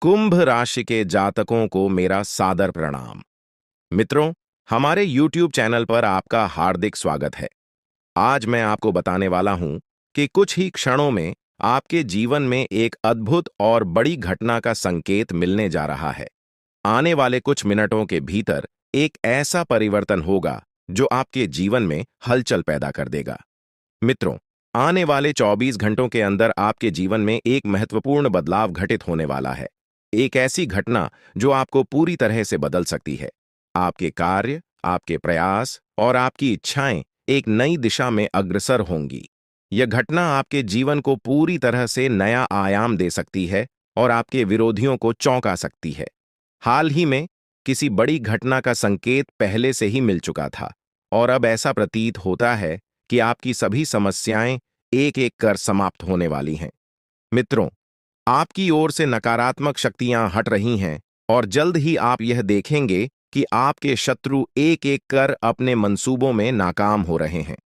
कुंभ राशि के जातकों को मेरा सादर प्रणाम। मित्रों, हमारे YouTube चैनल पर आपका हार्दिक स्वागत है। आज मैं आपको बताने वाला हूं कि कुछ ही क्षणों में आपके जीवन में एक अद्भुत और बड़ी घटना का संकेत मिलने जा रहा है। आने वाले कुछ मिनटों के भीतर एक ऐसा परिवर्तन होगा जो आपके जीवन में हलचल पैदा कर देगा। मित्रों, आने वाले 24 घंटों के अंदर आपके जीवन में एक महत्वपूर्ण बदलाव घटित होने वाला है। एक ऐसी घटना जो आपको पूरी तरह से बदल सकती है। आपके कार्य, आपके प्रयास और आपकी इच्छाएं एक नई दिशा में अग्रसर होंगी। यह घटना आपके जीवन को पूरी तरह से नया आयाम दे सकती है और आपके विरोधियों को चौंका सकती है। हाल ही में किसी बड़ी घटना का संकेत पहले से ही मिल चुका था और अब ऐसा प्रतीत होता है कि आपकी सभी समस्याएं एक-एक कर समाप्त होने वाली हैं। मित्रों, आपकी ओर से नकारात्मक शक्तियां हट रही हैं और जल्द ही आप यह देखेंगे कि आपके शत्रु एक-एक कर अपने मंसूबों में नाकाम हो रहे हैं।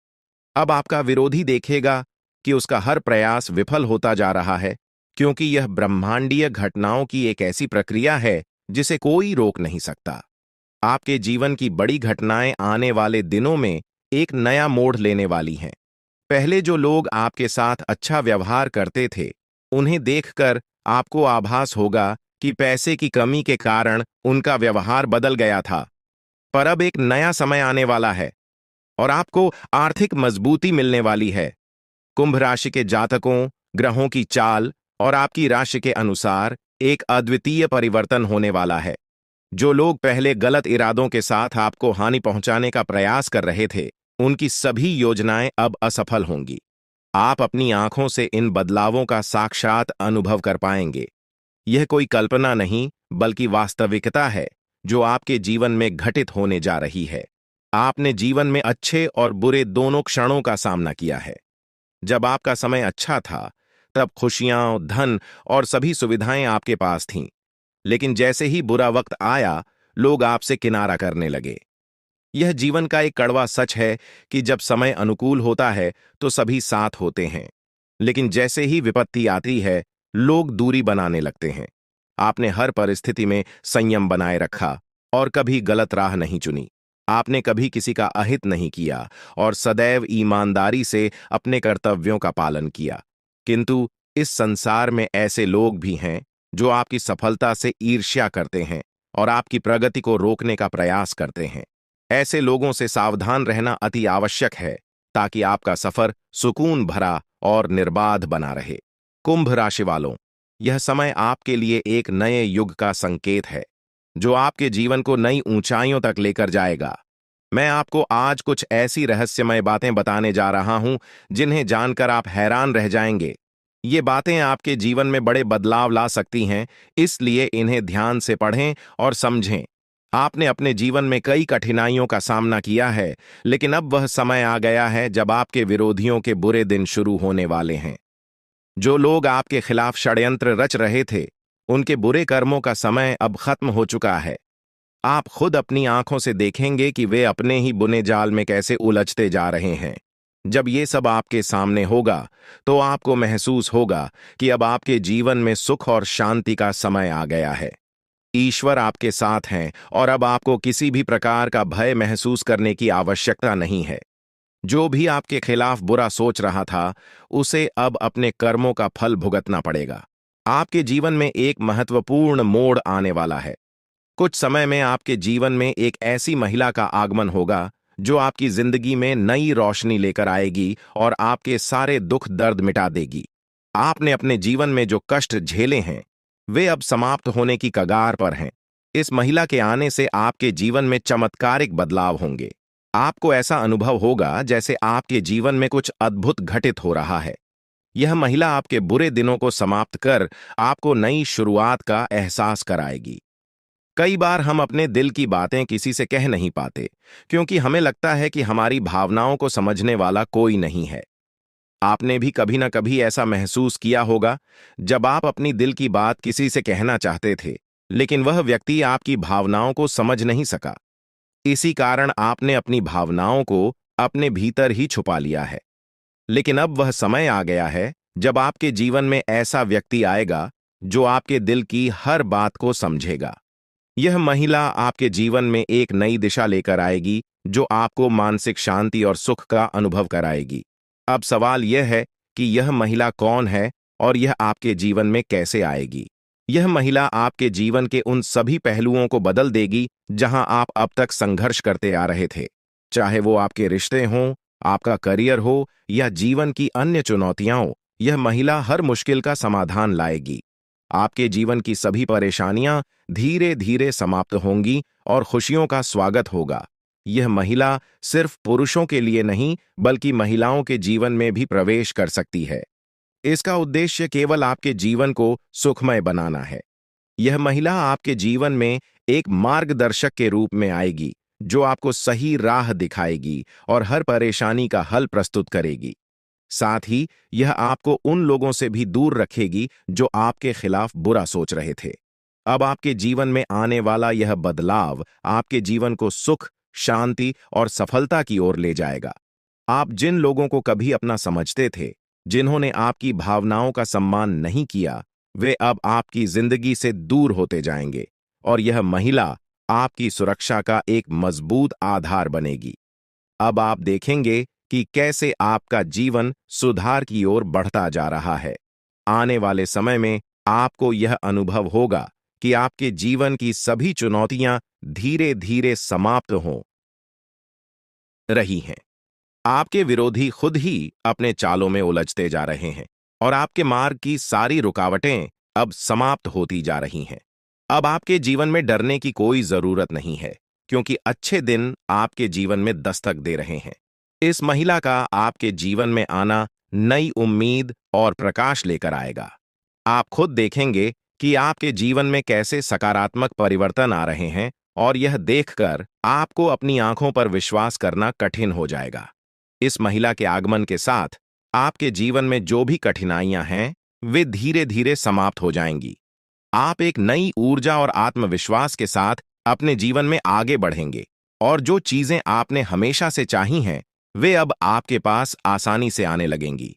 अब आपका विरोधी देखेगा कि उसका हर प्रयास विफल होता जा रहा है, क्योंकि यह ब्रह्मांडीय घटनाओं की एक ऐसी प्रक्रिया है जिसे कोई रोक नहीं सकता। आपके जीवन की बड़ी घटनाएं आने वाले दिनों में एक नया मोड़ लेने वाली हैं। पहले जो लोग आपके साथ अच्छा व्यवहार करते थे, उन्हें देखकर आपको आभास होगा कि पैसे की कमी के कारण उनका व्यवहार बदल गया था। पर अब एक नया समय आने वाला है और आपको आर्थिक मजबूती मिलने वाली है। कुंभ राशि के जातकों, ग्रहों की चाल और आपकी राशि के अनुसार एक अद्वितीय परिवर्तन होने वाला है। जो लोग पहले गलत इरादों के साथ आपको हानि पहुंचाने का प्रयास कर रहे थे, उनकी सभी योजनाएं अब असफल होंगी। आप अपनी आंखों से इन बदलावों का साक्षात अनुभव कर पाएंगे। यह कोई कल्पना नहीं, बल्कि वास्तविकता है जो आपके जीवन में घटित होने जा रही है। आपने जीवन में अच्छे और बुरे दोनों क्षणों का सामना किया है। जब आपका समय अच्छा था, तब खुशियां, धन और सभी सुविधाएं आपके पास थीं। लेकिन जैसे ही बुरा वक्त आया, लोग आपसे किनारा करने लगे। यह जीवन का एक कड़वा सच है कि जब समय अनुकूल होता है तो सभी साथ होते हैं, लेकिन जैसे ही विपत्ति आती है, लोग दूरी बनाने लगते हैं। आपने हर परिस्थिति में संयम बनाए रखा और कभी गलत राह नहीं चुनी। आपने कभी किसी का अहित नहीं किया और सदैव ईमानदारी से अपने कर्तव्यों का पालन किया। किंतु इस संसार में ऐसे लोग भी हैं जो आपकी सफलता से ईर्ष्या करते हैं और आपकी प्रगति को रोकने का प्रयास करते हैं। ऐसे लोगों से सावधान रहना अति आवश्यक है, ताकि आपका सफर सुकून भरा और निर्बाध बना रहे। कुंभ राशि वालों, यह समय आपके लिए एक नए युग का संकेत है, जो आपके जीवन को नई ऊंचाइयों तक लेकर जाएगा। मैं आपको आज कुछ ऐसी रहस्यमय बातें बताने जा रहा हूं, जिन्हें जानकर आप हैरान रह जाएंगे। ये बातें आपके जीवन में बड़े बदलाव ला सकती हैं, इसलिए इन्हें ध्यान से पढ़ें और समझें। आपने अपने जीवन में कई कठिनाइयों का सामना किया है, लेकिन अब वह समय आ गया है जब आपके विरोधियों के बुरे दिन शुरू होने वाले हैं। जो लोग आपके खिलाफ षड्यंत्र रच रहे थे, उनके बुरे कर्मों का समय अब खत्म हो चुका है। आप खुद अपनी आंखों से देखेंगे कि वे अपने ही बुने जाल में कैसे उलझते जा रहे हैं। जब ये सब आपके सामने होगा, तो आपको महसूस होगा कि अब आपके जीवन में सुख और शांति का समय आ गया है। ईश्वर आपके साथ हैं और अब आपको किसी भी प्रकार का भय महसूस करने की आवश्यकता नहीं है। जो भी आपके खिलाफ बुरा सोच रहा था, उसे अब अपने कर्मों का फल भुगतना पड़ेगा। आपके जीवन में एक महत्वपूर्ण मोड़ आने वाला है। कुछ समय में आपके जीवन में एक ऐसी महिला का आगमन होगा जो आपकी जिंदगी में नई रोशनी लेकर आएगी और आपके सारे दुख दर्द मिटा देगी। आपने अपने जीवन में जो कष्ट झेले हैं, वे अब समाप्त होने की कगार पर हैं। इस महिला के आने से आपके जीवन में चमत्कारिक बदलाव होंगे। आपको ऐसा अनुभव होगा जैसे आपके जीवन में कुछ अद्भुत घटित हो रहा है। यह महिला आपके बुरे दिनों को समाप्त कर आपको नई शुरुआत का एहसास कराएगी। कई बार हम अपने दिल की बातें किसी से कह नहीं पाते, क्योंकि हमें लगता है कि हमारी भावनाओं को समझने वाला कोई नहीं है। आपने भी कभी ना कभी ऐसा महसूस किया होगा, जब आप अपनी दिल की बात किसी से कहना चाहते थे, लेकिन वह व्यक्ति आपकी भावनाओं को समझ नहीं सका। इसी कारण आपने अपनी भावनाओं को अपने भीतर ही छुपा लिया है। लेकिन अब वह समय आ गया है जब आपके जीवन में ऐसा व्यक्ति आएगा जो आपके दिल की हर बात को समझेगा। यह महिला आपके जीवन में एक नई दिशा लेकर आएगी, जो आपको मानसिक शांति और सुख का अनुभव कराएगी। अब सवाल यह है कि यह महिला कौन है और यह आपके जीवन में कैसे आएगी। यह महिला आपके जीवन के उन सभी पहलुओं को बदल देगी जहां आप अब तक संघर्ष करते आ रहे थे। चाहे वो आपके रिश्ते हों, आपका करियर हो या जीवन की अन्य चुनौतियां हो, यह महिला हर मुश्किल का समाधान लाएगी। आपके जीवन की सभी परेशानियां धीरे धीरे समाप्त होंगी और खुशियों का स्वागत होगा। यह महिला सिर्फ पुरुषों के लिए नहीं, बल्कि महिलाओं के जीवन में भी प्रवेश कर सकती है। इसका उद्देश्य केवल आपके जीवन को सुखमय बनाना है। यह महिला आपके जीवन में एक मार्गदर्शक के रूप में आएगी, जो आपको सही राह दिखाएगी और हर परेशानी का हल प्रस्तुत करेगी। साथ ही यह आपको उन लोगों से भी दूर रखेगी जो आपके खिलाफ बुरा सोच रहे थे। अब आपके जीवन में आने वाला यह बदलाव आपके जीवन को सुख, शांति और सफलता की ओर ले जाएगा। आप जिन लोगों को कभी अपना समझते थे, जिन्होंने आपकी भावनाओं का सम्मान नहीं किया, वे अब आपकी जिंदगी से दूर होते जाएंगे और यह महिला आपकी सुरक्षा का एक मजबूत आधार बनेगी। अब आप देखेंगे कि कैसे आपका जीवन सुधार की ओर बढ़ता जा रहा है। आने वाले समय में आपको यह अनुभव होगा कि आपके जीवन की सभी चुनौतियां धीरे धीरे समाप्त हो रही हैं। आपके विरोधी खुद ही अपने चालों में उलझते जा रहे हैं और आपके मार्ग की सारी रुकावटें अब समाप्त होती जा रही हैं। अब आपके जीवन में डरने की कोई जरूरत नहीं है, क्योंकि अच्छे दिन आपके जीवन में दस्तक दे रहे हैं। इस महिला का आपके जीवन में आना नई उम्मीद और प्रकाश लेकर आएगा। आप खुद देखेंगे कि आपके जीवन में कैसे सकारात्मक परिवर्तन आ रहे हैं और यह देखकर आपको अपनी आंखों पर विश्वास करना कठिन हो जाएगा। इस महिला के आगमन के साथ आपके जीवन में जो भी कठिनाइयां हैं, वे धीरे धीरे समाप्त हो जाएंगी। आप एक नई ऊर्जा और आत्मविश्वास के साथ अपने जीवन में आगे बढ़ेंगे और जो चीजें आपने हमेशा से चाही हैं, वे अब आपके पास आसानी से आने लगेंगी।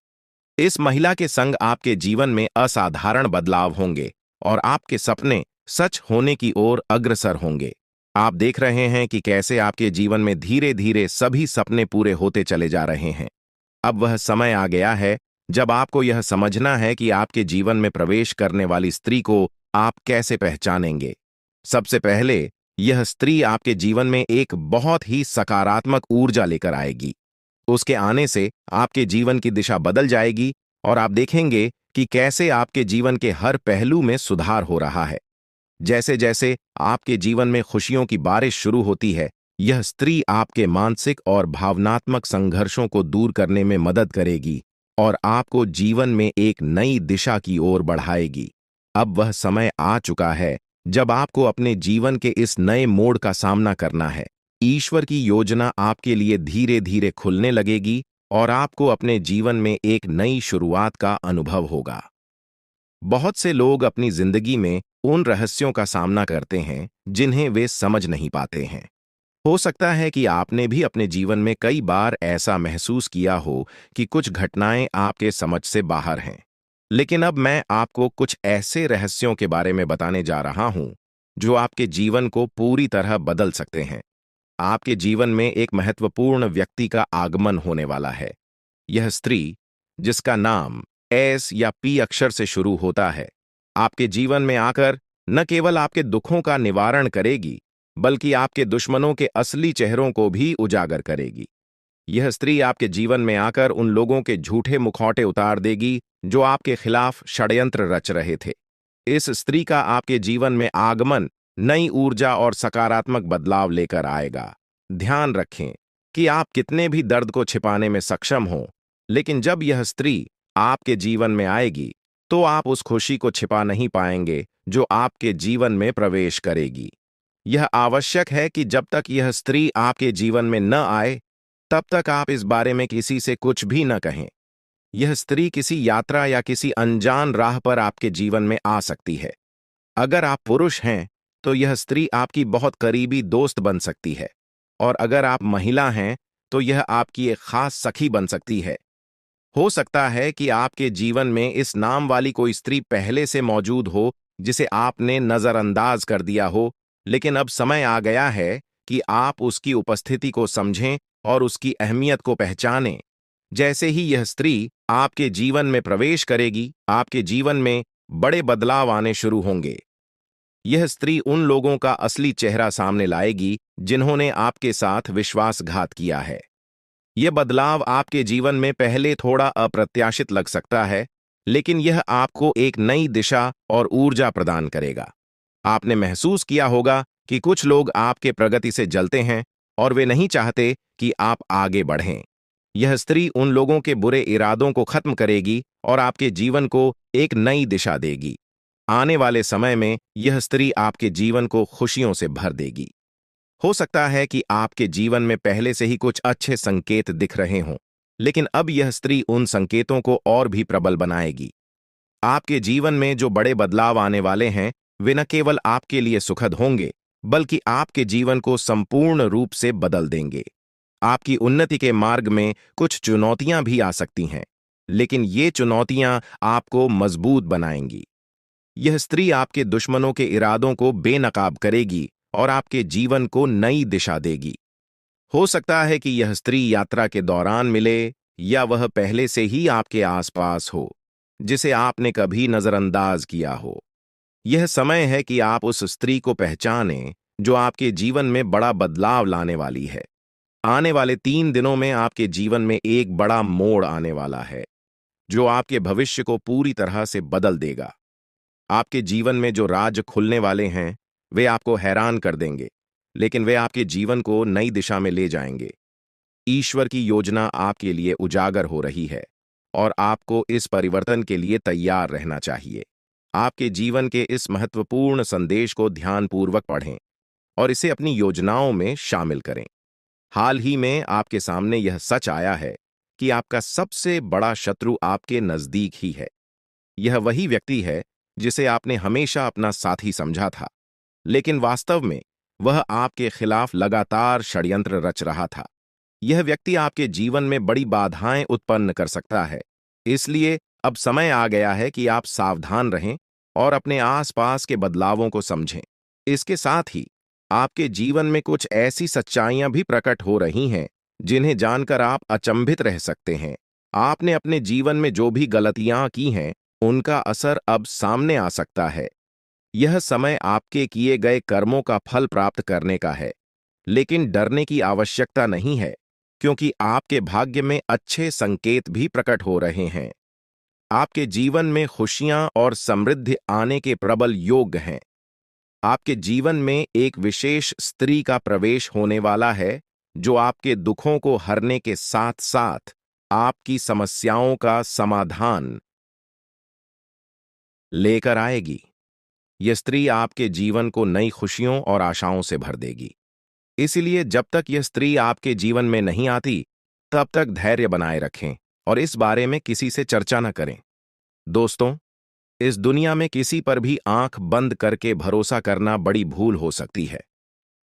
इस महिला के संग आपके जीवन में असाधारण बदलाव होंगे और आपके सपने सच होने की ओर अग्रसर होंगे। आप देख रहे हैं कि कैसे आपके जीवन में धीरे धीरे सभी सपने पूरे होते चले जा रहे हैं। अब वह समय आ गया है जब आपको यह समझना है कि आपके जीवन में प्रवेश करने वाली स्त्री को आप कैसे पहचानेंगे। सबसे पहले, यह स्त्री आपके जीवन में एक बहुत ही सकारात्मक ऊर्जा लेकर आएगी। उसके आने से आपके जीवन की दिशा बदल जाएगी और आप देखेंगे कि कैसे आपके जीवन के हर पहलू में सुधार हो रहा है। जैसे जैसे आपके जीवन में खुशियों की बारिश शुरू होती है, यह स्त्री आपके मानसिक और भावनात्मक संघर्षों को दूर करने में मदद करेगी और आपको जीवन में एक नई दिशा की ओर बढ़ाएगी। अब वह समय आ चुका है जब आपको अपने जीवन के इस नए मोड़ का सामना करना है। ईश्वर की योजना आपके लिए धीरे धीरे खुलने लगेगी और आपको अपने जीवन में एक नई शुरुआत का अनुभव होगा। बहुत से लोग अपनी जिंदगी में उन रहस्यों का सामना करते हैं जिन्हें वे समझ नहीं पाते हैं। हो सकता है कि आपने भी अपने जीवन में कई बार ऐसा महसूस किया हो कि कुछ घटनाएं आपके समझ से बाहर हैं। लेकिन अब मैं आपको कुछ ऐसे रहस्यों के बारे में बताने जा रहा हूं जो आपके जीवन को पूरी तरह बदल सकते हैं। आपके जीवन में एक महत्वपूर्ण व्यक्ति का आगमन होने वाला है। यह स्त्री, जिसका नाम एस या पी अक्षर से शुरू होता है, आपके जीवन में आकर न केवल आपके दुखों का निवारण करेगी, बल्कि आपके दुश्मनों के असली चेहरों को भी उजागर करेगी। यह स्त्री आपके जीवन में आकर उन लोगों के झूठे मुखौटे उतार देगी जो आपके खिलाफ षड्यंत्र रच रहे थे। इस स्त्री का आपके जीवन में आगमन नई ऊर्जा और सकारात्मक बदलाव लेकर आएगा। ध्यान रखें कि आप कितने भी दर्द को छिपाने में सक्षम हों, लेकिन जब यह स्त्री आपके जीवन में आएगी, तो आप उस खुशी को छिपा नहीं पाएंगे जो आपके जीवन में प्रवेश करेगी। यह आवश्यक है कि जब तक यह स्त्री आपके जीवन में न आए, तब तक आप इस बारे में किसी से कुछ भी न कहें। यह स्त्री किसी यात्रा या किसी अनजान राह पर आपके जीवन में आ सकती है। अगर आप पुरुष हैं, तो यह स्त्री आपकी बहुत करीबी दोस्त बन सकती है, और अगर आप महिला हैं, तो यह आपकी एक खास सखी बन सकती है। हो सकता है कि आपके जीवन में इस नाम वाली कोई स्त्री पहले से मौजूद हो, जिसे आपने नजरअंदाज कर दिया हो, लेकिन अब समय आ गया है कि आप उसकी उपस्थिति को समझें और उसकी अहमियत को पहचानें। जैसे ही यह स्त्री आपके जीवन में प्रवेश करेगी, आपके जीवन में बड़े बदलाव आने शुरू होंगे। यह स्त्री उन लोगों का असली चेहरा सामने लाएगी जिन्होंने आपके साथ विश्वासघात किया है। यह बदलाव आपके जीवन में पहले थोड़ा अप्रत्याशित लग सकता है, लेकिन यह आपको एक नई दिशा और ऊर्जा प्रदान करेगा। आपने महसूस किया होगा कि कुछ लोग आपके प्रगति से जलते हैं और वे नहीं चाहते कि आप आगे बढ़ें। यह स्त्री उन लोगों के बुरे इरादों को खत्म करेगी और आपके जीवन को एक नई दिशा देगी। आने वाले समय में यह स्त्री आपके जीवन को खुशियों से भर देगी। हो सकता है कि आपके जीवन में पहले से ही कुछ अच्छे संकेत दिख रहे हों, लेकिन अब यह स्त्री उन संकेतों को और भी प्रबल बनाएगी। आपके जीवन में जो बड़े बदलाव आने वाले हैं, वे न केवल आपके लिए सुखद होंगे, बल्कि आपके जीवन को संपूर्ण रूप से बदल देंगे। आपकी उन्नति के मार्ग में कुछ चुनौतियां भी आ सकती हैं, लेकिन ये चुनौतियां आपको मजबूत बनाएंगी। यह स्त्री आपके दुश्मनों के इरादों को बेनकाब करेगी और आपके जीवन को नई दिशा देगी। हो सकता है कि यह स्त्री यात्रा के दौरान मिले या वह पहले से ही आपके आसपास हो, जिसे आपने कभी नजरअंदाज किया हो। यह समय है कि आप उस स्त्री को पहचानें जो आपके जीवन में बड़ा बदलाव लाने वाली है। आने वाले 3 दिनों में आपके जीवन में एक बड़ा मोड़ आने वाला है, जो आपके भविष्य को पूरी तरह से बदल देगा। आपके जीवन में जो राज खुलने वाले हैं, वे आपको हैरान कर देंगे, लेकिन वे आपके जीवन को नई दिशा में ले जाएंगे। ईश्वर की योजना आपके लिए उजागर हो रही है और आपको इस परिवर्तन के लिए तैयार रहना चाहिए। आपके जीवन के इस महत्वपूर्ण संदेश को ध्यानपूर्वक पढ़ें और इसे अपनी योजनाओं में शामिल करें। हाल ही में आपके सामने यह सच आया है कि आपका सबसे बड़ा शत्रु आपके नजदीक ही है। यह वही व्यक्ति है जिसे आपने हमेशा अपना साथी समझा था, लेकिन वास्तव में वह आपके खिलाफ लगातार षड्यंत्र रच रहा था। यह व्यक्ति आपके जीवन में बड़ी बाधाएं उत्पन्न कर सकता है, इसलिए अब समय आ गया है कि आप सावधान रहें और अपने आसपास के बदलावों को समझें। इसके साथ ही आपके जीवन में कुछ ऐसी सच्चाइयां भी प्रकट हो रही हैं जिन्हें जानकर आप अचंभित रह सकते हैं। आपने अपने जीवन में जो भी गलतियां की हैं, उनका असर अब सामने आ सकता है। यह समय आपके किए गए कर्मों का फल प्राप्त करने का है, लेकिन डरने की आवश्यकता नहीं है, क्योंकि आपके भाग्य में अच्छे संकेत भी प्रकट हो रहे हैं। आपके जीवन में खुशियां और समृद्धि आने के प्रबल योग हैं। आपके जीवन में एक विशेष स्त्री का प्रवेश होने वाला है, जो आपके दुखों को हरने के साथ साथ आपकी समस्याओं का समाधान लेकर आएगी। यह स्त्री आपके जीवन को नई खुशियों और आशाओं से भर देगी। इसलिए जब तक यह स्त्री आपके जीवन में नहीं आती, तब तक धैर्य बनाए रखें और इस बारे में किसी से चर्चा न करें। दोस्तों, इस दुनिया में किसी पर भी आंख बंद करके भरोसा करना बड़ी भूल हो सकती है।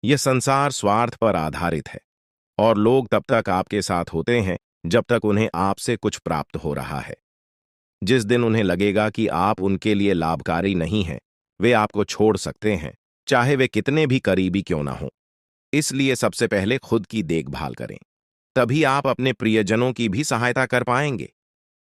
यह संसार स्वार्थ पर आधारित है और लोग तब तक आपके साथ होते हैं जब तक उन्हें आपसे कुछ प्राप्त हो रहा है। जिस दिन उन्हें लगेगा कि आप उनके लिए लाभकारी नहीं हैं, वे आपको छोड़ सकते हैं, चाहे वे कितने भी करीबी क्यों ना हों। इसलिए सबसे पहले खुद की देखभाल करें, तभी आप अपने प्रियजनों की भी सहायता कर पाएंगे।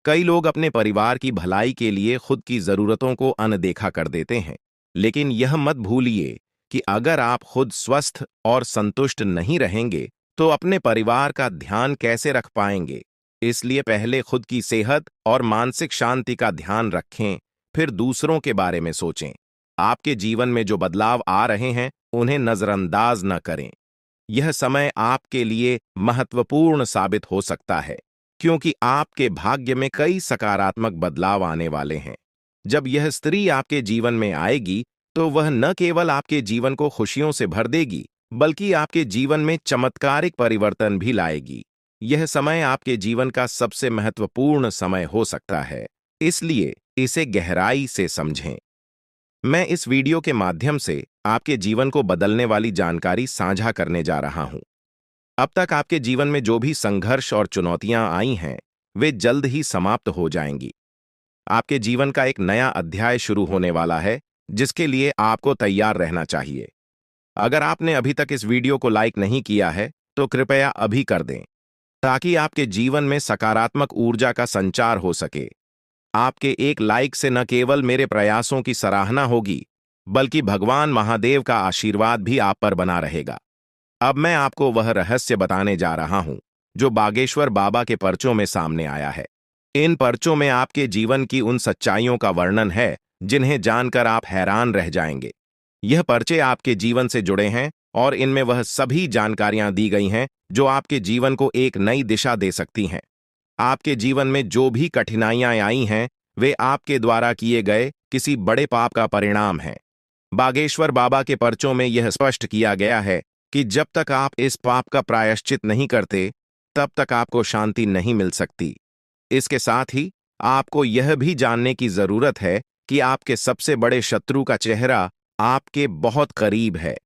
कई लोग अपने परिवार की भलाई के लिए खुद की जरूरतों को अनदेखा कर देते हैं, लेकिन यह मत भूलिए कि अगर आप खुद स्वस्थ और संतुष्ट नहीं रहेंगे, तो अपने परिवार का ध्यान कैसे रख पाएंगे। इसलिए पहले खुद की सेहत और मानसिक शांति का ध्यान रखें, फिर दूसरों के बारे में सोचें। आपके जीवन में जो बदलाव आ रहे हैं, उन्हें नजरअंदाज न करें। यह समय आपके लिए महत्वपूर्ण साबित हो सकता है, क्योंकि आपके भाग्य में कई सकारात्मक बदलाव आने वाले हैं। जब यह स्त्री आपके जीवन में आएगी, तो वह न केवल आपके जीवन को खुशियों से भर देगी, बल्कि आपके जीवन में चमत्कारिक परिवर्तन भी लाएगी। यह समय आपके जीवन का सबसे महत्वपूर्ण समय हो सकता है, इसलिए इसे गहराई से समझें। मैं इस वीडियो के माध्यम से आपके जीवन को बदलने वाली जानकारी साझा करने जा रहा हूं। अब तक आपके जीवन में जो भी संघर्ष और चुनौतियां आई हैं, वे जल्द ही समाप्त हो जाएंगी। आपके जीवन का एक नया अध्याय शुरू होने वाला है, जिसके लिए आपको तैयार रहना चाहिए। अगर आपने अभी तक इस वीडियो को लाइक नहीं किया है, तो कृपया अभी कर दें, ताकि आपके जीवन में सकारात्मक ऊर्जा का संचार हो सके। आपके एक लाइक से न केवल मेरे प्रयासों की सराहना होगी, बल्कि भगवान महादेव का आशीर्वाद भी आप पर बना रहेगा। अब मैं आपको वह रहस्य बताने जा रहा हूं, जो बागेश्वर बाबा के पर्चों में सामने आया है। इन पर्चों में आपके जीवन की उन सच्चाइयों का वर्णन है, जिन्हें जानकर आप हैरान रह जाएंगे। यह पर्चे आपके जीवन से जुड़े हैं और इनमें वह सभी जानकारियां दी गई हैं जो आपके जीवन को एक नई दिशा दे सकती हैं। आपके जीवन में जो भी कठिनाइयां आई हैं, वे आपके द्वारा किए गए किसी बड़े पाप का परिणाम हैं। बागेश्वर बाबा के पर्चों में यह स्पष्ट किया गया है कि जब तक आप इस पाप का प्रायश्चित नहीं करते, तब तक आपको शांति नहीं मिल सकती। इसके साथ ही आपको यह भी जानने की जरूरत है कि आपके सबसे बड़े शत्रु का चेहरा आपके बहुत करीब है।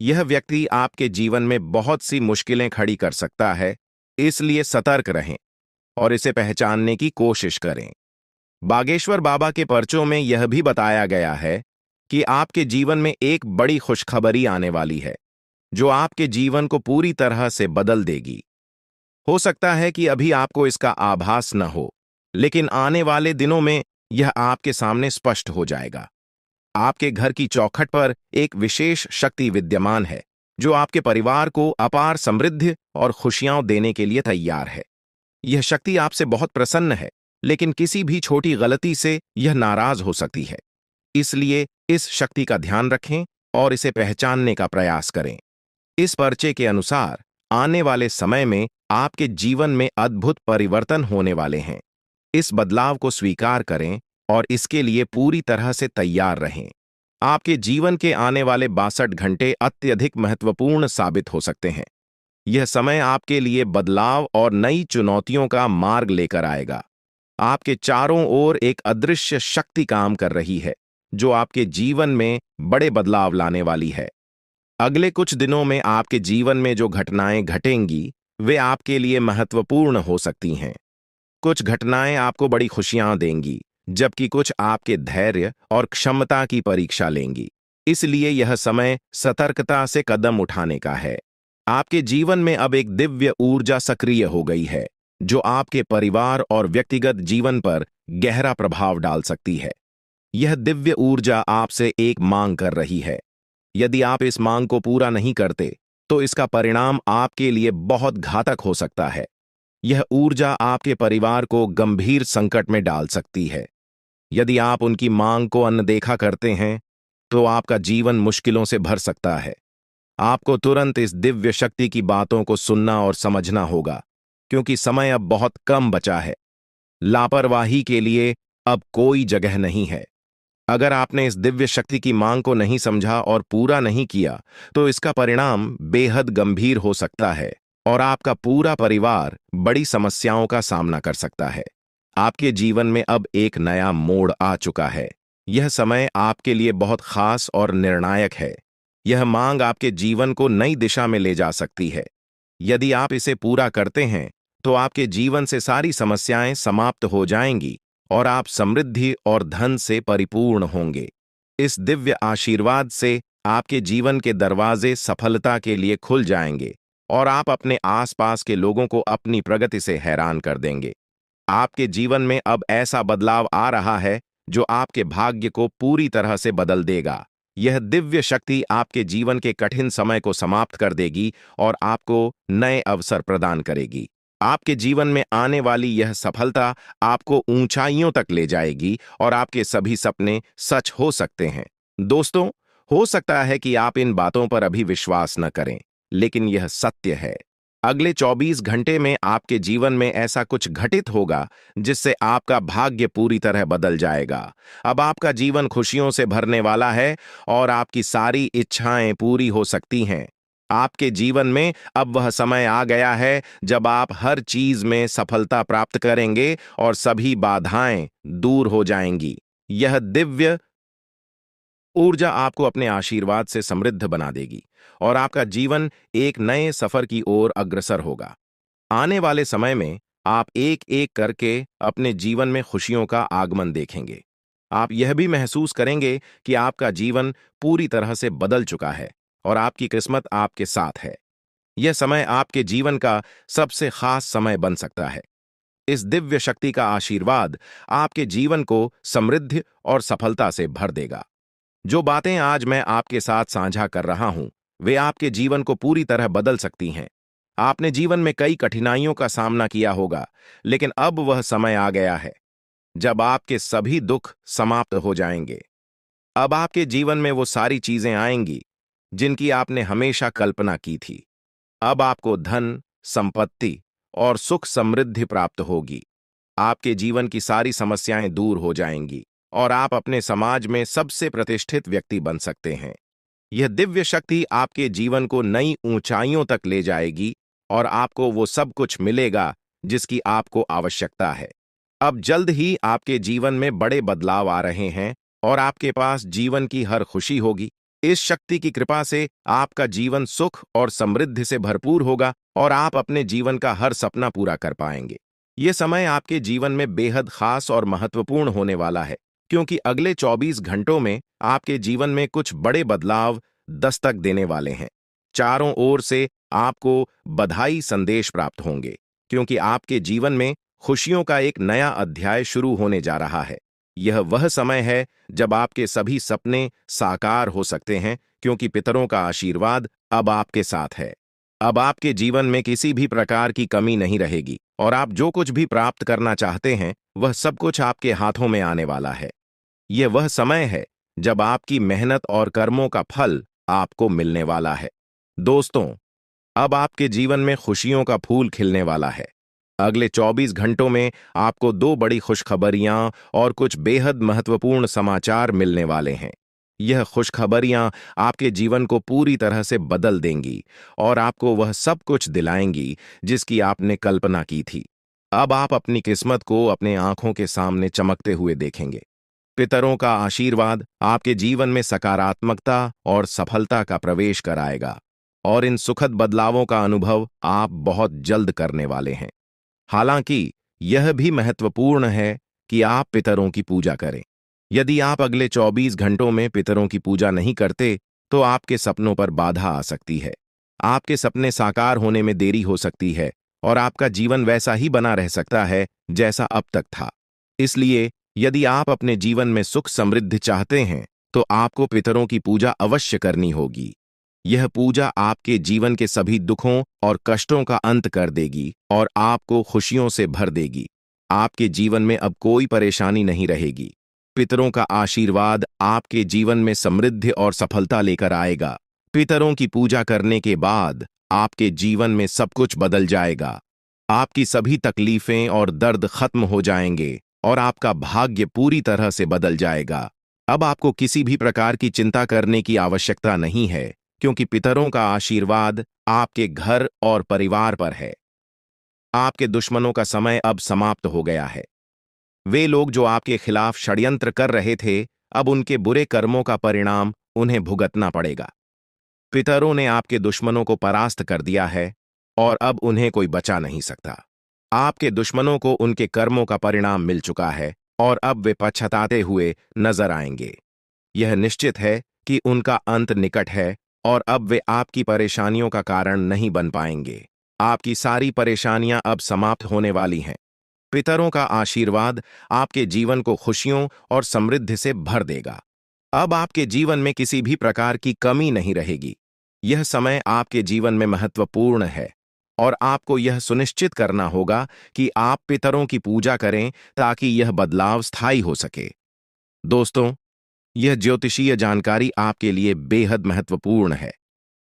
यह व्यक्ति आपके जीवन में बहुत सी मुश्किलें खड़ी कर सकता है, इसलिए सतर्क रहें और इसे पहचानने की कोशिश करें। बागेश्वर बाबा के पर्चों में यह भी बताया गया है कि आपके जीवन में एक बड़ी खुशखबरी आने वाली है, जो आपके जीवन को पूरी तरह से बदल देगी। हो सकता है कि अभी आपको इसका आभास न हो, लेकिन आने वाले दिनों में यह आपके सामने स्पष्ट हो जाएगा। आपके घर की चौखट पर एक विशेष शक्ति विद्यमान है, जो आपके परिवार को अपार समृद्धि और खुशियां देने के लिए तैयार है। यह शक्ति आपसे बहुत प्रसन्न है, लेकिन किसी भी छोटी गलती से यह नाराज हो सकती है। इसलिए इस शक्ति का ध्यान रखें और इसे पहचानने का प्रयास करें। इस पर्चे के अनुसार आने वाले समय में आपके जीवन में अद्भुत परिवर्तन होने वाले हैं। इस बदलाव को स्वीकार करें और इसके लिए पूरी तरह से तैयार रहें। आपके जीवन के आने वाले 62 घंटे अत्यधिक महत्वपूर्ण साबित हो सकते हैं। यह समय आपके लिए बदलाव और नई चुनौतियों का मार्ग लेकर आएगा। आपके चारों ओर एक अदृश्य शक्ति काम कर रही है, जो आपके जीवन में बड़े बदलाव लाने वाली है। अगले कुछ दिनों में आपके जीवन में जो घटनाएं घटेंगी, वे आपके लिए महत्वपूर्ण हो सकती हैं। कुछ घटनाएं आपको बड़ी खुशियां देंगी, जबकि कुछ आपके धैर्य और क्षमता की परीक्षा लेंगी। इसलिए यह समय सतर्कता से कदम उठाने का है। आपके जीवन में अब एक दिव्य ऊर्जा सक्रिय हो गई है, जो आपके परिवार और व्यक्तिगत जीवन पर गहरा प्रभाव डाल सकती है। यह दिव्य ऊर्जा आपसे एक मांग कर रही है। यदि आप इस मांग को पूरा नहीं करते, तो इसका परिणाम आपके लिए बहुत घातक हो सकता है। यह ऊर्जा आपके परिवार को गंभीर संकट में डाल सकती है। यदि आप उनकी मांग को अनदेखा करते हैं, तो आपका जीवन मुश्किलों से भर सकता है। आपको तुरंत इस दिव्य शक्ति की बातों को सुनना और समझना होगा, क्योंकि समय अब बहुत कम बचा है। लापरवाही के लिए अब कोई जगह नहीं है। अगर आपने इस दिव्य शक्ति की मांग को नहीं समझा और पूरा नहीं किया, तो इसका परिणाम बेहद गंभीर हो सकता है और आपका पूरा परिवार बड़ी समस्याओं का सामना कर सकता है। आपके जीवन में अब एक नया मोड़ आ चुका है। यह समय आपके लिए बहुत खास और निर्णायक है। यह मांग आपके जीवन को नई दिशा में ले जा सकती है। यदि आप इसे पूरा करते हैं, तो आपके जीवन से सारी समस्याएं समाप्त हो जाएंगी और आप समृद्धि और धन से परिपूर्ण होंगे। इस दिव्य आशीर्वाद से आपके जीवन के दरवाजे सफलता के लिए खुल जाएंगे और आप अपने आसपास के लोगों को अपनी प्रगति से हैरान कर देंगे। आपके जीवन में अब ऐसा बदलाव आ रहा है, जो आपके भाग्य को पूरी तरह से बदल देगा। यह दिव्य शक्ति आपके जीवन के कठिन समय को समाप्त कर देगी और आपको नए अवसर प्रदान करेगी। आपके जीवन में आने वाली यह सफलता आपको ऊंचाइयों तक ले जाएगी और आपके सभी सपने सच हो सकते हैं। दोस्तों, हो सकता है कि आप इन बातों पर अभी विश्वास न करें, लेकिन यह सत्य है। अगले 24 घंटे में आपके जीवन में ऐसा कुछ घटित होगा, जिससे आपका भाग्य पूरी तरह बदल जाएगा। अब आपका जीवन खुशियों से भरने वाला है और आपकी सारी इच्छाएं पूरी हो सकती हैं। आपके जीवन में अब वह समय आ गया है जब आप हर चीज में सफलता प्राप्त करेंगे और सभी बाधाएं दूर हो जाएंगी। यह दिव्य ऊर्जा आपको अपने आशीर्वाद से समृद्ध बना देगी और आपका जीवन एक नए सफर की ओर अग्रसर होगा। आने वाले समय में आप एक एक करके अपने जीवन में खुशियों का आगमन देखेंगे। आप यह भी महसूस करेंगे कि आपका जीवन पूरी तरह से बदल चुका है और आपकी किस्मत आपके साथ है। यह समय आपके जीवन का सबसे खास समय बन सकता है। इस दिव्य शक्ति का आशीर्वाद आपके जीवन को समृद्धि और सफलता से भर देगा। जो बातें आज मैं आपके साथ साझा कर रहा हूं, वे आपके जीवन को पूरी तरह बदल सकती हैं। आपने जीवन में कई कठिनाइयों का सामना किया होगा, लेकिन अब वह समय आ गया है जब आपके सभी दुख समाप्त हो जाएंगे। अब आपके जीवन में वो सारी चीजें आएंगी जिनकी आपने हमेशा कल्पना की थी। अब आपको धन, संपत्ति और सुख समृद्धि प्राप्त होगी। आपके जीवन की सारी समस्याएं दूर हो जाएंगी और आप अपने समाज में सबसे प्रतिष्ठित व्यक्ति बन सकते हैं। यह दिव्य शक्ति आपके जीवन को नई ऊंचाइयों तक ले जाएगी और आपको वो सब कुछ मिलेगा जिसकी आपको आवश्यकता है। अब जल्द ही आपके जीवन में बड़े बदलाव आ रहे हैं और आपके पास जीवन की हर खुशी होगी। इस शक्ति की कृपा से आपका जीवन सुख और समृद्धि से भरपूर होगा और आप अपने जीवन का हर सपना पूरा कर पाएंगे। ये समय आपके जीवन में बेहद खास और महत्वपूर्ण होने वाला है, क्योंकि अगले 24 घंटों में आपके जीवन में कुछ बड़े बदलाव दस्तक देने वाले हैं। चारों ओर से आपको बधाई संदेश प्राप्त होंगे, क्योंकि आपके जीवन में खुशियों का एक नया अध्याय शुरू होने जा रहा है। यह वह समय है जब आपके सभी सपने साकार हो सकते हैं, क्योंकि पितरों का आशीर्वाद अब आपके साथ है। अब आपके जीवन में किसी भी प्रकार की कमी नहीं रहेगी और आप जो कुछ भी प्राप्त करना चाहते हैं, वह सब कुछ आपके हाथों में आने वाला है। यह वह समय है जब आपकी मेहनत और कर्मों का फल आपको मिलने वाला है। दोस्तों, अब आपके जीवन में खुशियों का फूल खिलने वाला है। अगले 24 घंटों में आपको दो बड़ी खुशखबरियां और कुछ बेहद महत्वपूर्ण समाचार मिलने वाले हैं। यह खुशखबरियां आपके जीवन को पूरी तरह से बदल देंगी और आपको वह सब कुछ दिलाएंगी जिसकी आपने कल्पना की थी। अब आप अपनी किस्मत को अपने आंखों के सामने चमकते हुए देखेंगे। पितरों का आशीर्वाद आपके जीवन में सकारात्मकता और सफलता का प्रवेश कराएगा और इन सुखद बदलावों का अनुभव आप बहुत जल्द करने वाले हैं। हालांकि यह भी महत्वपूर्ण है कि आप पितरों की पूजा करें। यदि आप अगले 24 घंटों में पितरों की पूजा नहीं करते, तो आपके सपनों पर बाधा आ सकती है। आपके सपने साकार होने में देरी हो सकती है और आपका जीवन वैसा ही बना रह सकता है जैसा अब तक था। इसलिए यदि आप अपने जीवन में सुख समृद्धि चाहते हैं, तो आपको पितरों की पूजा अवश्य करनी होगी। यह पूजा आपके जीवन के सभी दुखों और कष्टों का अंत कर देगी और आपको खुशियों से भर देगी। आपके जीवन में अब कोई परेशानी नहीं रहेगी। पितरों का आशीर्वाद आपके जीवन में समृद्धि और सफलता लेकर आएगा। पितरों की पूजा करने के बाद आपके जीवन में सब कुछ बदल जाएगा। आपकी सभी तकलीफें और दर्द खत्म हो जाएंगे और आपका भाग्य पूरी तरह से बदल जाएगा। अब आपको किसी भी प्रकार की चिंता करने की आवश्यकता नहीं है, क्योंकि पितरों का आशीर्वाद आपके घर और परिवार पर है। आपके दुश्मनों का समय अब समाप्त हो गया है। वे लोग जो आपके खिलाफ षड्यंत्र कर रहे थे, अब उनके बुरे कर्मों का परिणाम उन्हें भुगतना पड़ेगा। पितरों ने आपके दुश्मनों को परास्त कर दिया है और अब उन्हें कोई बचा नहीं सकता। आपके दुश्मनों को उनके कर्मों का परिणाम मिल चुका है और अब वे पछताते हुए नजर आएंगे। यह निश्चित है कि उनका अंत निकट है और अब वे आपकी परेशानियों का कारण नहीं बन पाएंगे। आपकी सारी परेशानियां अब समाप्त होने वाली हैं। पितरों का आशीर्वाद आपके जीवन को खुशियों और समृद्धि से भर देगा। अब आपके जीवन में किसी भी प्रकार की कमी नहीं रहेगी। यह समय आपके जीवन में महत्वपूर्ण है और आपको यह सुनिश्चित करना होगा कि आप पितरों की पूजा करें ताकि यह बदलाव स्थायी हो सके। दोस्तों, यह ज्योतिषीय जानकारी आपके लिए बेहद महत्वपूर्ण है।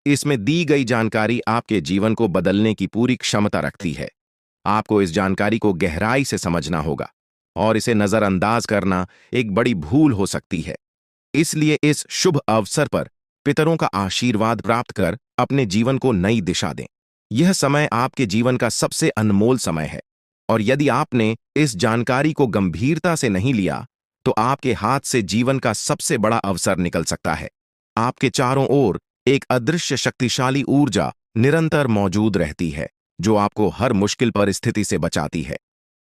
इसमें दी गई जानकारी आपके जीवन को बदलने की पूरी क्षमता रखती है। आपको इस जानकारी को गहराई से समझना होगा और इसे नजरअंदाज करना एक बड़ी भूल हो सकती है। इसलिए इस शुभ अवसर पर पितरों का आशीर्वाद प्राप्त कर अपने जीवन को नई दिशा दें। यह समय आपके जीवन का सबसे अनमोल समय है और यदि आपने इस जानकारी को गंभीरता से नहीं लिया, तो आपके हाथ से जीवन का सबसे बड़ा अवसर निकल सकता है। आपके चारों ओर एक अदृश्य शक्तिशाली ऊर्जा निरंतर मौजूद रहती है जो आपको हर मुश्किल परिस्थिति से बचाती है।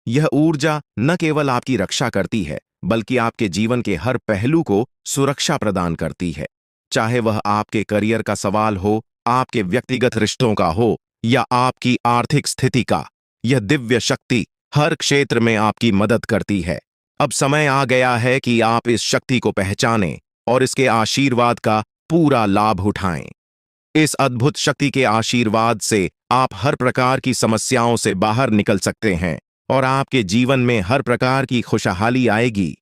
यह ऊर्जा न केवल आपकी रक्षा करती है, बल्कि आपके जीवन के हर पहलू को सुरक्षा प्रदान करती है। चाहे वह आपके करियर का सवाल हो, आपके व्यक्तिगत रिश्तों का हो या आपकी आर्थिक स्थिति का, यह दिव्य शक्ति हर क्षेत्र में आपकी मदद करती है। अब समय आ गया है कि आप इस शक्ति को पहचानें और इसके आशीर्वाद का पूरा लाभ उठाएं। इस अद्भुत शक्ति के आशीर्वाद से आप हर प्रकार की समस्याओं से बाहर निकल सकते हैं और आपके जीवन में हर प्रकार की खुशहाली आएगी।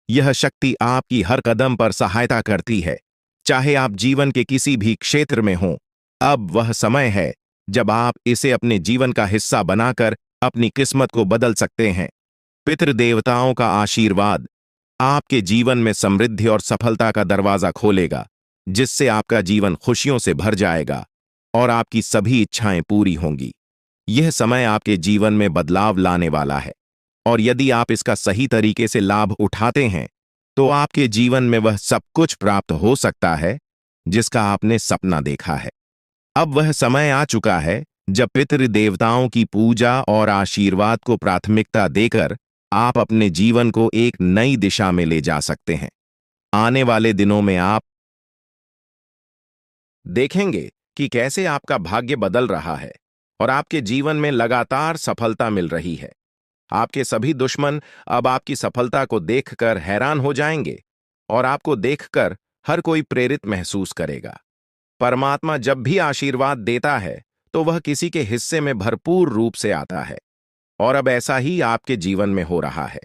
यह शक्ति आपकी हर कदम पर सहायता करती है, चाहे आप जीवन के किसी भी क्षेत्र में हों। अब वह समय है जब आप इसे अपने जीवन का हिस्सा बनाकर अपनी किस्मत को बदल सकते हैं। पितृदेवताओं का आशीर्वाद आपके जीवन में समृद्धि और सफलता का दरवाजा खोलेगा, जिससे आपका जीवन खुशियों से भर जाएगा और आपकी सभी इच्छाएं पूरी होंगी। यह समय आपके जीवन में बदलाव लाने वाला है और यदि आप इसका सही तरीके से लाभ उठाते हैं तो आपके जीवन में वह सब कुछ प्राप्त हो सकता है जिसका आपने सपना देखा है। अब वह समय आ चुका है जब पितृदेवताओं की पूजा और आशीर्वाद को प्राथमिकता देकर आप अपने जीवन को एक नई दिशा में ले जा सकते हैं। आने वाले दिनों में आप देखेंगे कि कैसे आपका भाग्य बदल रहा है और आपके जीवन में लगातार सफलता मिल रही है। आपके सभी दुश्मन अब आपकी सफलता को देखकर हैरान हो जाएंगे और आपको देखकर हर कोई प्रेरित महसूस करेगा। परमात्मा जब भी आशीर्वाद देता है तो वह किसी के हिस्से में भरपूर रूप से आता है और अब ऐसा ही आपके जीवन में हो रहा है।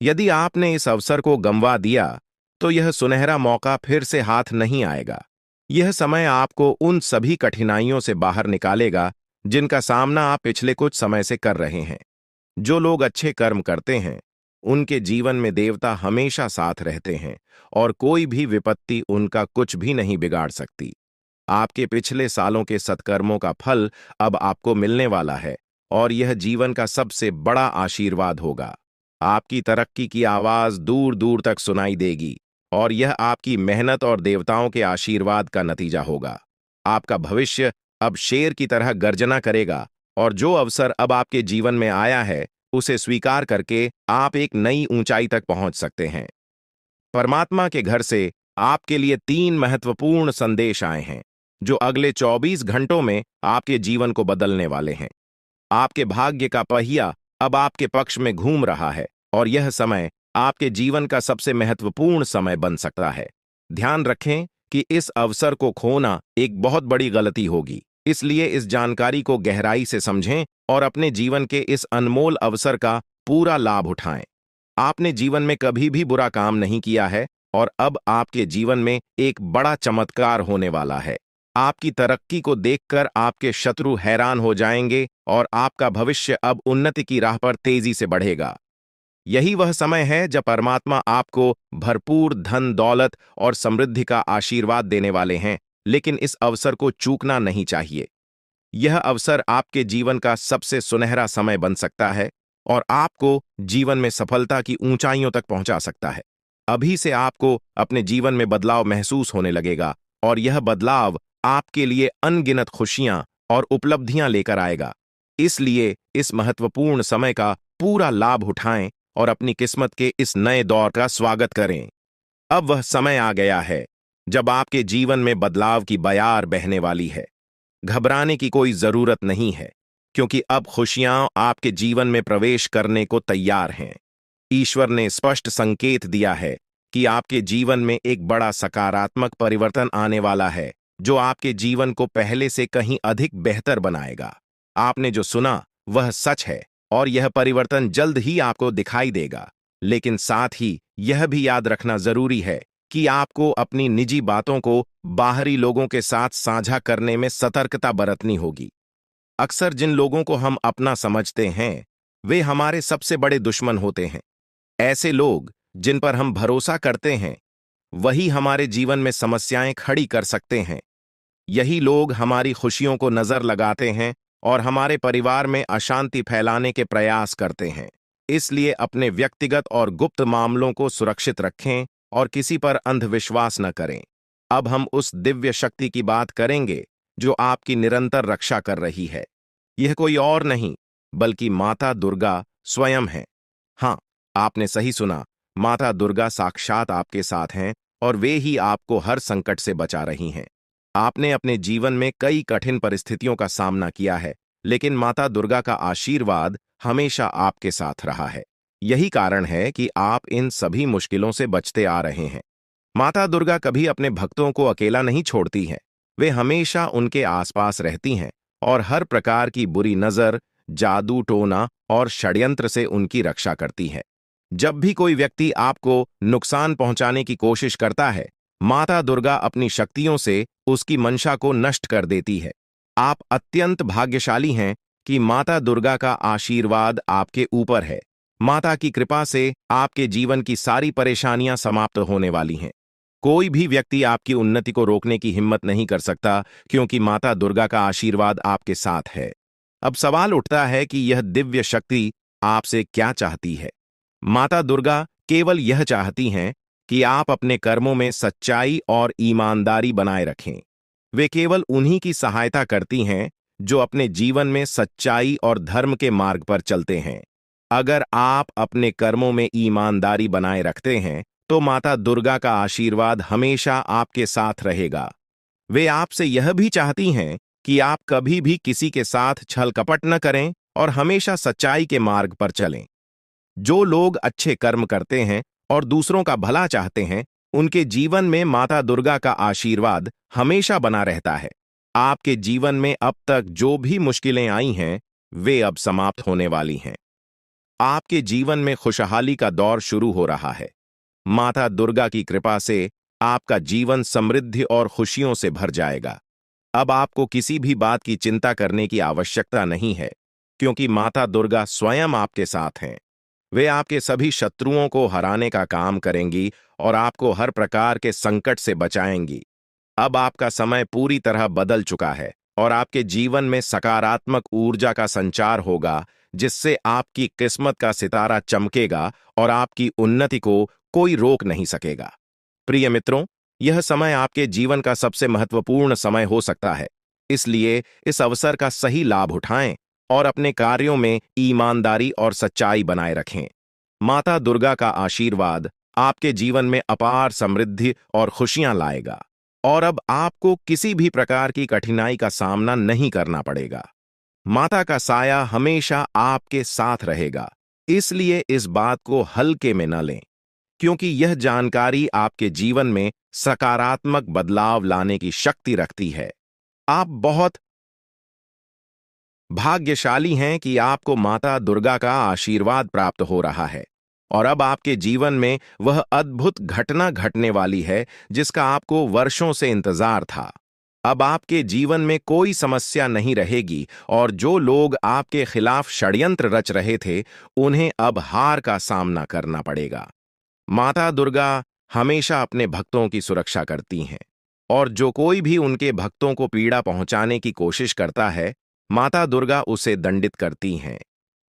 यदि आपने इस अवसर को गंवा दिया तो यह सुनहरा मौका फिर से हाथ नहीं आएगा। यह समय आपको उन सभी कठिनाइयों से बाहर निकालेगा जिनका सामना आप पिछले कुछ समय से कर रहे हैं। जो लोग अच्छे कर्म करते हैं उनके जीवन में देवता हमेशा साथ रहते हैं और कोई भी विपत्ति उनका कुछ भी नहीं बिगाड़ सकती। आपके पिछले सालों के सत्कर्मों का फल अब आपको मिलने वाला है और यह जीवन का सबसे बड़ा आशीर्वाद होगा। आपकी तरक्की की आवाज दूर दूर तक सुनाई देगी और यह आपकी मेहनत और देवताओं के आशीर्वाद का नतीजा होगा। आपका भविष्य अब शेर की तरह गर्जना करेगा और जो अवसर अब आपके जीवन में आया है उसे स्वीकार करके आप एक नई ऊंचाई तक पहुंच सकते हैं। परमात्मा के घर से आपके लिए 3 महत्वपूर्ण संदेश आए हैं जो अगले 24 घंटों में आपके जीवन को बदलने वाले हैं। आपके भाग्य का पहिया अब आपके पक्ष में घूम रहा है और यह समय आपके जीवन का सबसे महत्वपूर्ण समय बन सकता है। ध्यान रखें कि इस अवसर को खोना एक बहुत बड़ी गलती होगी, इसलिए इस जानकारी को गहराई से समझें और अपने जीवन के इस अनमोल अवसर का पूरा लाभ उठाएं। आपने जीवन में कभी भी बुरा काम नहीं किया है और अब आपके जीवन में एक बड़ा चमत्कार होने वाला है। आपकी तरक्की को देखकर आपके शत्रु हैरान हो जाएंगे और आपका भविष्य अब उन्नति की राह पर तेजी से बढ़ेगा। यही वह समय है जब परमात्मा आपको भरपूर धन दौलत और समृद्धि का आशीर्वाद देने वाले हैं, लेकिन इस अवसर को चूकना नहीं चाहिए। यह अवसर आपके जीवन का सबसे सुनहरा समय बन सकता है और आपको जीवन में सफलता की ऊंचाइयों तक पहुंचा सकता है। अभी से आपको अपने जीवन में बदलाव महसूस होने लगेगा और यह बदलाव आपके लिए अनगिनत खुशियां और उपलब्धियां लेकर आएगा। इसलिए इस महत्वपूर्ण समय का पूरा लाभ उठाएं और अपनी किस्मत के इस नए दौर का स्वागत करें। अब वह समय आ गया है जब आपके जीवन में बदलाव की बयार बहने वाली है। घबराने की कोई जरूरत नहीं है, क्योंकि अब खुशियां आपके जीवन में प्रवेश करने को तैयार हैं। ईश्वर ने स्पष्ट संकेत दिया है कि आपके जीवन में एक बड़ा सकारात्मक परिवर्तन आने वाला है, जो आपके जीवन को पहले से कहीं अधिक बेहतर बनाएगा। आपने जो सुना वह सच है और यह परिवर्तन जल्द ही आपको दिखाई देगा, लेकिन साथ ही यह भी याद रखना जरूरी है कि आपको अपनी निजी बातों को बाहरी लोगों के साथ साझा करने में सतर्कता बरतनी होगी। अक्सर जिन लोगों को हम अपना समझते हैं वे हमारे सबसे बड़े दुश्मन होते हैं। ऐसे लोग जिन पर हम भरोसा करते हैं वही हमारे जीवन में समस्याएं खड़ी कर सकते हैं। यही लोग हमारी खुशियों को नजर लगाते हैं और हमारे परिवार में अशांति फैलाने के प्रयास करते हैं। इसलिए अपने व्यक्तिगत और गुप्त मामलों को सुरक्षित रखें और किसी पर अंधविश्वास न करें। अब हम उस दिव्य शक्ति की बात करेंगे जो आपकी निरंतर रक्षा कर रही है। यह कोई और नहीं बल्कि माता दुर्गा स्वयं है। हाँ, आपने सही सुना, माता दुर्गा साक्षात आपके साथ हैं और वे ही आपको हर संकट से बचा रही हैं। आपने अपने जीवन में कई कठिन परिस्थितियों का सामना किया है, लेकिन माता दुर्गा का आशीर्वाद हमेशा आपके साथ रहा है। यही कारण है कि आप इन सभी मुश्किलों से बचते आ रहे हैं। माता दुर्गा कभी अपने भक्तों को अकेला नहीं छोड़ती हैं। वे हमेशा उनके आसपास रहती हैं और हर प्रकार की बुरी नजर, जादू टोना और षड्यंत्र से उनकी रक्षा करती है। जब भी कोई व्यक्ति आपको नुकसान पहुंचाने की कोशिश करता है, माता दुर्गा अपनी शक्तियों से उसकी मंशा को नष्ट कर देती है। आप अत्यंत भाग्यशाली हैं कि माता दुर्गा का आशीर्वाद आपके ऊपर है। माता की कृपा से आपके जीवन की सारी परेशानियां समाप्त होने वाली हैं। कोई भी व्यक्ति आपकी उन्नति को रोकने की हिम्मत नहीं कर सकता, क्योंकि माता दुर्गा का आशीर्वाद आपके साथ है। अब सवाल उठता है कि यह दिव्य शक्ति आपसे क्या चाहती है। माता दुर्गा केवल यह चाहती हैं कि आप अपने कर्मों में सच्चाई और ईमानदारी बनाए रखें। वे केवल उन्हीं की सहायता करती हैं जो अपने जीवन में सच्चाई और धर्म के मार्ग पर चलते हैं। अगर आप अपने कर्मों में ईमानदारी बनाए रखते हैं, तो माता दुर्गा का आशीर्वाद हमेशा आपके साथ रहेगा। वे आपसे यह भी चाहती हैं कि आप कभी भी किसी के साथ छल कपट न करें और हमेशा सच्चाई के मार्ग पर चलें। जो लोग अच्छे कर्म करते हैं और दूसरों का भला चाहते हैं, उनके जीवन में माता दुर्गा का आशीर्वाद हमेशा बना रहता है। आपके जीवन में अब तक जो भी मुश्किलें आई हैं, वे अब समाप्त होने वाली हैं। आपके जीवन में खुशहाली का दौर शुरू हो रहा है। माता दुर्गा की कृपा से आपका जीवन समृद्धि और खुशियों से भर जाएगा। अब आपको किसी भी बात की चिंता करने की आवश्यकता नहीं है, क्योंकि माता दुर्गा स्वयं आपके साथ हैं। वे आपके सभी शत्रुओं को हराने का काम करेंगी और आपको हर प्रकार के संकट से बचाएंगी। अब आपका समय पूरी तरह बदल चुका है और आपके जीवन में सकारात्मक ऊर्जा का संचार होगा, जिससे आपकी किस्मत का सितारा चमकेगा और आपकी उन्नति को कोई रोक नहीं सकेगा। प्रिय मित्रों, यह समय आपके जीवन का सबसे महत्वपूर्ण समय हो सकता है। इसलिए इस अवसर का सही लाभ उठाएं और अपने कार्यों में ईमानदारी और सच्चाई बनाए रखें। माता दुर्गा का आशीर्वाद आपके जीवन में अपार समृद्धि और खुशियां लाएगा और अब आपको किसी भी प्रकार की कठिनाई का सामना नहीं करना पड़ेगा। माता का साया हमेशा आपके साथ रहेगा, इसलिए इस बात को हल्के में न लें, क्योंकि यह जानकारी आपके जीवन में सकारात्मक बदलाव लाने की शक्ति रखती है। आप बहुत भाग्यशाली हैं कि आपको माता दुर्गा का आशीर्वाद प्राप्त हो रहा है और अब आपके जीवन में वह अद्भुत घटना घटने वाली है जिसका आपको वर्षों से इंतजार था। अब आपके जीवन में कोई समस्या नहीं रहेगी और जो लोग आपके खिलाफ षड्यंत्र रच रहे थे, उन्हें अब हार का सामना करना पड़ेगा। माता दुर्गा हमेशा अपने भक्तों की सुरक्षा करती हैं और जो कोई भी उनके भक्तों को पीड़ा पहुंचाने की कोशिश करता है, माता दुर्गा उसे दंडित करती हैं।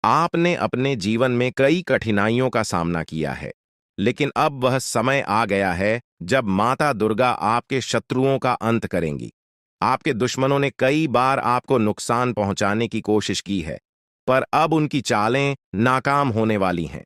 आपने अपने जीवन में कई कठिनाइयों का सामना किया है, लेकिन अब वह समय आ गया है जब माता दुर्गा आपके शत्रुओं का अंत करेंगी। आपके दुश्मनों ने कई बार आपको नुकसान पहुंचाने की कोशिश की है, पर अब उनकी चालें नाकाम होने वाली हैं।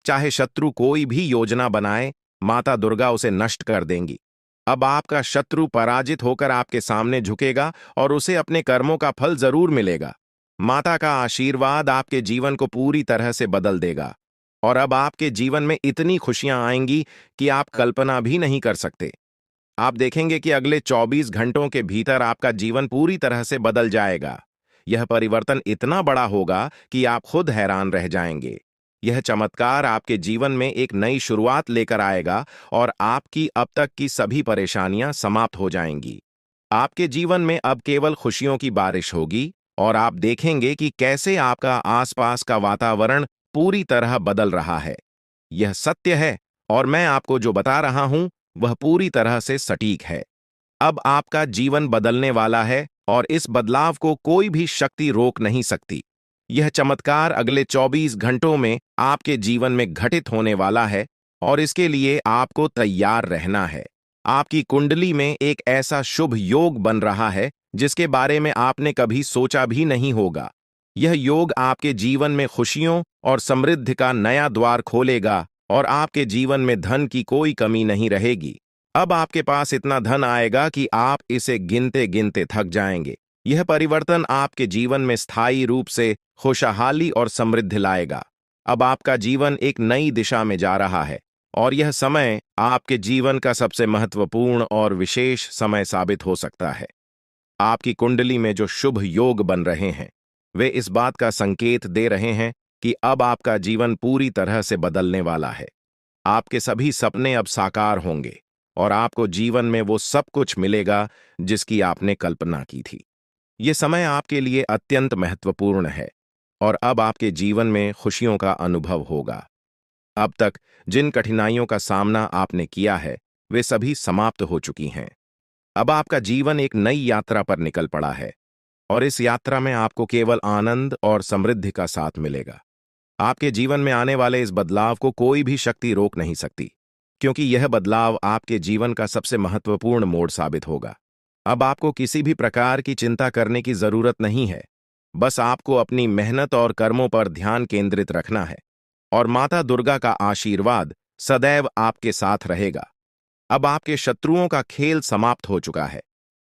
चाहे शत्रु कोई भी योजना बनाए, माता दुर्गा उसे नष्ट कर देंगी। अब आपका शत्रु पराजित होकर आपके सामने झुकेगा और उसे अपने कर्मों का फल जरूर मिलेगा। माता का आशीर्वाद आपके जीवन को पूरी तरह से बदल देगा और अब आपके जीवन में इतनी खुशियां आएंगी कि आप कल्पना भी नहीं कर सकते। आप देखेंगे कि अगले 24 घंटों के भीतर आपका जीवन पूरी तरह से बदल जाएगा। यह परिवर्तन इतना बड़ा होगा कि आप खुद हैरान रह जाएंगे। यह चमत्कार आपके जीवन में एक नई शुरुआत लेकर आएगा और आपकी अब तक की सभी परेशानियां समाप्त हो जाएंगी। आपके जीवन में अब केवल खुशियों की बारिश होगी और आप देखेंगे कि कैसे आपका आसपास का वातावरण पूरी तरह बदल रहा है। यह सत्य है और मैं आपको जो बता रहा हूं, वह पूरी तरह से सटीक है। अब आपका जीवन बदलने वाला है और इस बदलाव को कोई भी शक्ति रोक नहीं सकती। यह चमत्कार अगले 24 घंटों में आपके जीवन में घटित होने वाला है और इसके लिए आपको तैयार रहना है। आपकी कुंडली में एक ऐसा शुभ योग बन रहा है जिसके बारे में आपने कभी सोचा भी नहीं होगा। यह योग आपके जीवन में खुशियों और समृद्धि का नया द्वार खोलेगा और आपके जीवन में धन की कोई कमी नहीं रहेगी। अब आपके पास इतना धन आएगा कि आप इसे गिनते गिनते थक जाएंगे। यह परिवर्तन आपके जीवन में स्थायी रूप से खुशहाली और समृद्धि लाएगा। अब आपका जीवन एक नई दिशा में जा रहा है और यह समय आपके जीवन का सबसे महत्वपूर्ण और विशेष समय साबित हो सकता है। आपकी कुंडली में जो शुभ योग बन रहे हैं, वे इस बात का संकेत दे रहे हैं कि अब आपका जीवन पूरी तरह से बदलने वाला है। आपके सभी सपने अब साकार होंगे और आपको जीवन में वो सब कुछ मिलेगा जिसकी आपने कल्पना की थी। ये समय आपके लिए अत्यंत महत्वपूर्ण है और अब आपके जीवन में खुशियों का अनुभव होगा। अब तक जिन कठिनाइयों का सामना आपने किया है, वे सभी समाप्त हो चुकी हैं। अब आपका जीवन एक नई यात्रा पर निकल पड़ा है और इस यात्रा में आपको केवल आनंद और समृद्धि का साथ मिलेगा। आपके जीवन में आने वाले इस बदलाव को कोई भी शक्ति रोक नहीं सकती, क्योंकि यह बदलाव आपके जीवन का सबसे महत्वपूर्ण मोड़ साबित होगा। अब आपको किसी भी प्रकार की चिंता करने की जरूरत नहीं है। बस आपको अपनी मेहनत और कर्मों पर ध्यान केंद्रित रखना है और माता दुर्गा का आशीर्वाद सदैव आपके साथ रहेगा। अब आपके शत्रुओं का खेल समाप्त हो चुका है।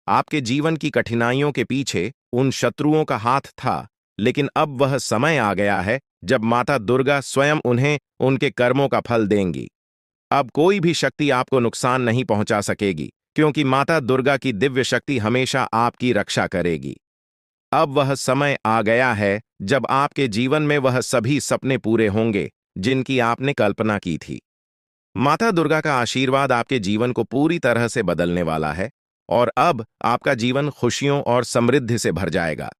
आपके जीवन की कठिनाइयों के पीछे उन शत्रुओं का हाथ था, लेकिन अब वह समय आ गया है जब माता दुर्गा स्वयं उन्हें उनके कर्मों का फल देंगी। अब कोई भी शक्ति आपको नुकसान नहीं पहुंचा सकेगी, क्योंकि माता दुर्गा की दिव्य शक्ति हमेशा आपकी रक्षा करेगी। अब वह समय आ गया है जब आपके जीवन में वह सभी सपने पूरे होंगे जिनकी आपने कल्पना की थी। माता दुर्गा का आशीर्वाद आपके जीवन को पूरी तरह से बदलने वाला है और अब आपका जीवन खुशियों और समृद्धि से भर जाएगा।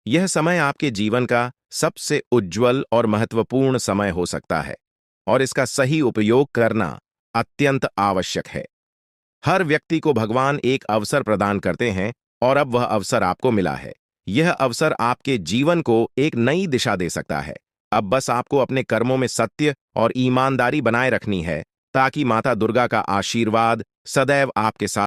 यह समय आपके जीवन का सबसे उज्जवल और महत्वपूर्ण समय हो सकता है और इसका सही उपयोग करना अत्यंत आवश्यक है। हर व्यक्ति को भगवान एक अवसर प्रदान करते हैं और अब वह अवसर आपको मिला है। यह अवसर आपके जीवन को एक नई दिशा दे सकता है। अब बस आपको अपने कर्मों में सत्य और ईमानदारी बनाए रखनी है, ताकि माता दुर्गा का आशीर्वाद सदैव आपके साथ